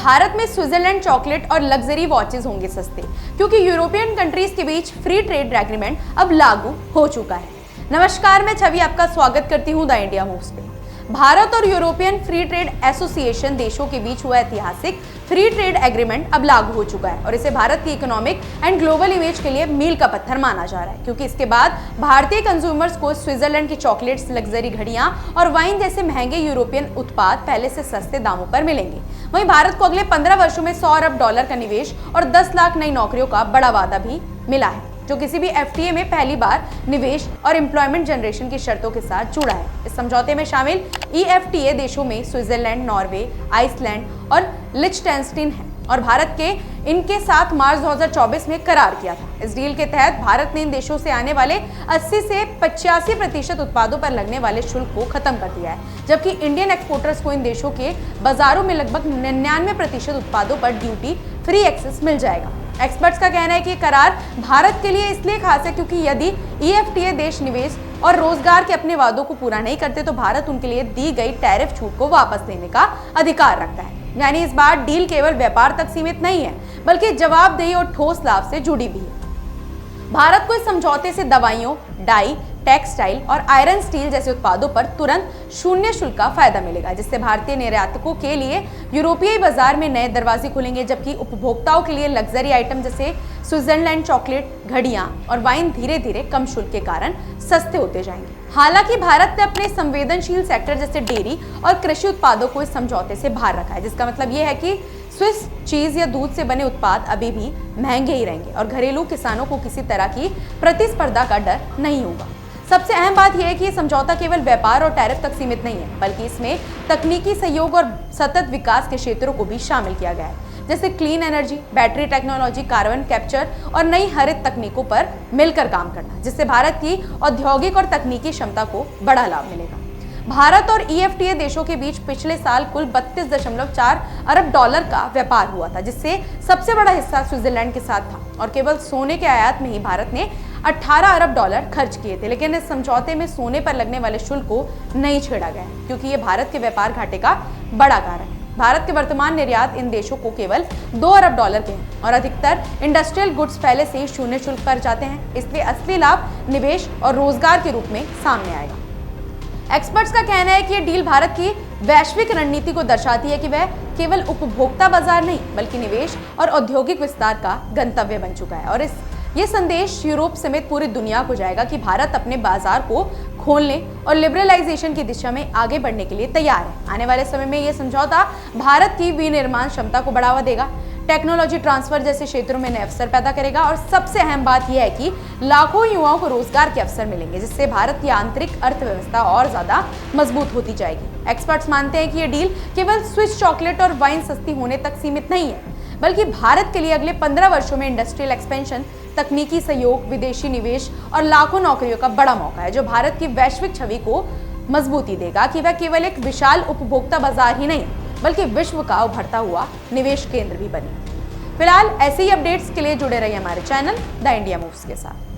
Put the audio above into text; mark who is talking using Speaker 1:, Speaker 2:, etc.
Speaker 1: भारत में Switzerland chocolate और luxury watches होंगे सस्ते, क्योंकि यूरोपियन कंट्रीज के बीच फ्री ट्रेड एग्रीमेंट अब लागू हो चुका है। नमस्कार, मैं छवि आपका स्वागत करती हूं द इंडिया मूव्स पे। भारत और यूरोपियन फ्री ट्रेड एसोसिएशन देशों के बीच हुआ ऐतिहासिक फ्री ट्रेड एग्रीमेंट अब लागू हो चुका है और इसे भारत की इकोनॉमिक एंड ग्लोबल इमेज के लिए मील का पत्थर माना जा रहा है, क्योंकि इसके बाद भारतीय कंज्यूमर्स को स्विट्जरलैंड की चॉकलेट्स, लग्जरी घड़ियां और वाइन जैसे महंगे यूरोपियन उत्पाद पहले से सस्ते दामों पर मिलेंगे। वहीं भारत को अगले 15 वर्षों में 100 अरब डॉलर का निवेश और 10 लाख नई नौकरियों का बड़ा वादा भी मिला है, जो किसी भी एफटीए में पहली बार निवेश और एम्प्लॉयमेंट जनरेशन की शर्तों के साथ जुड़ा है। इस समझौते में शामिल ईएफटीए देशों में स्विट्जरलैंड, नॉर्वे, आइसलैंड और लिechtenstein है और भारत के इनके साथ मार्च 2024 में करार किया था। इस डील के तहत भारत ने इन देशों से आने वाले 80 से 85% उत्पादों पर लगने वाले शुल्क को खत्म कर दिया है, जबकि इंडियन एक्सपोर्टर्स को इन देशों के बाजारों में लगभग 99% उत्पादों पर ड्यूटी फ्री एक्सेस मिल जाएगा। एक्सपर्ट्स का कहना है कि करार भारत के लिए इसलिए खास है क्योंकि यदि ईएफटीए देश निवेश और रोजगार के अपने वादों को पूरा नहीं करते तो भारत उनके लिए दी गई टैरिफ छूट को वापस लेने का अधिकार रखता है। यानी इस बार डील केवल व्यापार तक सीमित नहीं है, बल्कि जवाबदेही और ठोस लाभ से जुड़ी भी है। भारत को इस समझौते से दवाइयों, डाई, टेक्सटाइल और आयरन स्टील जैसे उत्पादों पर तुरंत शून्य शुल्क का फायदा मिलेगा, जिससे भारतीय निर्यातकों के लिए यूरोपीय बाजार में नए दरवाजे खुलेंगे, जबकि उपभोक्ताओं के लिए लग्जरी आइटम जैसे स्विट्जरलैंड चॉकलेट, घड़ियां और वाइन धीरे धीरे कम शुल्क के कारण सस्ते होते जाएंगे। हालांकि भारत ने अपने संवेदनशील सेक्टर जैसे डेयरी और कृषि उत्पादों को इस समझौते से बाहर रखा है, जिसका मतलब यह है कि स्विस चीज या दूध से बने उत्पाद अभी भी महंगे ही रहेंगे और घरेलू किसानों को किसी तरह की प्रतिस्पर्धा का डर नहीं होगा। सबसे अहम बात यह है कि ये समझौता केवल व्यापार और टैरिफ तक सीमित नहीं है, बल्कि इसमें तकनीकी सहयोग और सतत विकास के क्षेत्रों को भी शामिल किया गया है, जैसे clean energy, battery technology, carbon capture और नई हरित तकनीकों पर मिलकर काम करना, जिससे भारत की औद्योगिक और तकनीकी क्षमता को बड़ा लाभ मिलेगा। भारत और ईएफटीए देशों के बीच पिछले साल कुल 32.4 अरब डॉलर का व्यापार हुआ था, जिससे सबसे बड़ा हिस्सा स्विट्जरलैंड के साथ था और केवल सोने के आयात में ही भारत ने 18 अरब डॉलर खर्च किए थे। लेकिन इस समझौते में सोने पर लगने वाले शुल्क को नहीं छेड़ा गया है, क्योंकि ये भारत के व्यापार घाटे का बड़ा कारण है। भारत के वर्तमान निर्यात इन देशों को केवल 2 अरब डॉलर के हैं और अधिकतर इंडस्ट्रियल गुड्स पहले से ही शून्य शुल्क पर जाते हैं, इसलिए असली लाभ निवेश और रोजगार के रूप में सामने आएगा। एक्सपर्ट्स का कहना है कि यह डील भारत की वैश्विक रणनीति को दर्शाती है कि वह केवल उपभोक्ता बाजार नहीं, बल्कि निवेश और औद्योगिक विस्तार का गंतव्य बन चुका है और ये संदेश यूरोप समेत पूरी दुनिया को जाएगा कि भारत अपने बाजार को खोलने और लिबरलाइजेशन की दिशा में आगे बढ़ने के लिए तैयार है। आने वाले समय में यह समझौता भारत की विनिर्माण क्षमता को बढ़ावा देगा, टेक्नोलॉजी ट्रांसफर जैसे क्षेत्रों में नए अवसर पैदा करेगा और सबसे अहम बात यह है कि लाखों युवाओं को रोजगार के अवसर मिलेंगे, जिससे भारत की आंतरिक अर्थव्यवस्था और ज्यादा मजबूत होती जाएगी। एक्सपर्ट्स मानते हैं कि यह डील केवल स्विस चॉकलेट और वाइन सस्ती होने तक सीमित नहीं है, बल्कि भारत के लिए अगले 15 वर्षों में इंडस्ट्रियल एक्सपेंशन, तकनीकी सहयोग, विदेशी निवेश और लाखों नौकरियों का बड़ा मौका है, जो भारत की वैश्विक छवि को मजबूती देगा कि वह केवल एक विशाल उपभोक्ता बाजार ही नहीं, बल्कि विश्व का उभरता हुआ निवेश केंद्र भी बने। फिलहाल ऐसे ही अपडेट्स के लिए जुड़े रहिए हमारे चैनल द इंडिया मूव्स के साथ।